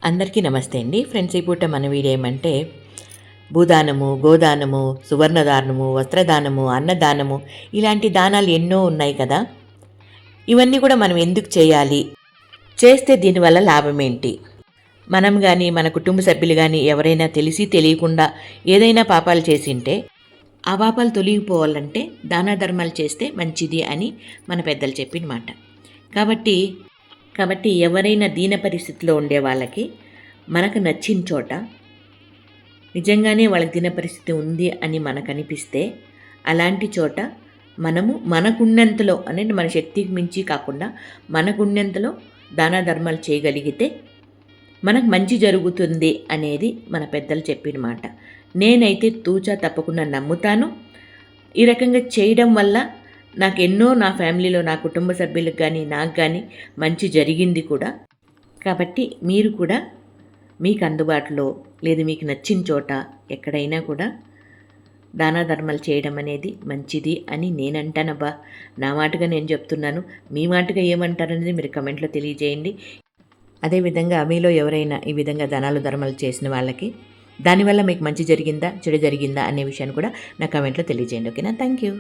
అందరికీ నమస్తే అండి ఫ్రెండ్స్. ఈ పూట మన వీడియో ఏమంటే భూదానము, గోదానము, సువర్ణదానము, వస్త్రదానము, అన్నదానము ఇలాంటి దానాలు ఎన్నో ఉన్నాయి కదా. ఇవన్నీ కూడా మనం ఎందుకు చేయాలి, చేస్తే దీనివల్ల లాభం ఏంటి, మనం కానీ మన కుటుంబ సభ్యులు కానీ ఎవరైనా తెలిసి తెలియకుండా ఏదైనా పాపాలు చేసింటే ఆ పాపాలు తొలగిపోవాలంటే దాన ధర్మాలు చేస్తే మంచిది అని మన పెద్దలు చెప్పిన మాట. కాబట్టి ఎవరైనా దీన పరిస్థితిలో ఉండే వాళ్ళకి మనకు నచ్చిన చోట నిజంగానే వాళ్ళకి దీన పరిస్థితి ఉంది అని మనకు అనిపిస్తే అలాంటి చోట మనము మనకున్నంతలో అనేది మన శక్తికి మించి కాకుండా మనకున్నంతలో దాన ధర్మాలు చేయగలిగితే మనకు మంచి జరుగుతుంది అనేది మన పెద్దలు చెప్పిన మాట. నేనైతే తూచా తప్పకుండా నమ్ముతాను. ఈ రకంగా చేయడం వల్ల నాకు ఎన్నో నా ఫ్యామిలీలో నా కుటుంబ సభ్యులకు కానీ నాకు కానీ మంచి జరిగింది కూడా. కాబట్టి మీరు కూడా మీకు అందుబాటులో లేదు మీకు నచ్చిన చోట ఎక్కడైనా కూడా దాన ధర్మాలు చేయడం అనేది మంచిది అని నేనంటానబ్బా. నా మాటగా నేను చెప్తున్నాను. మీ మాటగా ఏమంటారనేది మీరు కమెంట్లో తెలియజేయండి. అదేవిధంగా మీలో ఎవరైనా ఈ విధంగా దానాలు ధర్మాలు చేసిన వాళ్ళకి దానివల్ల మీకు మంచి జరిగిందా చెడు జరిగిందా అనే విషయాన్ని కూడా నా కమెంట్లో తెలియజేయండి. ఓకేనా? Thank you.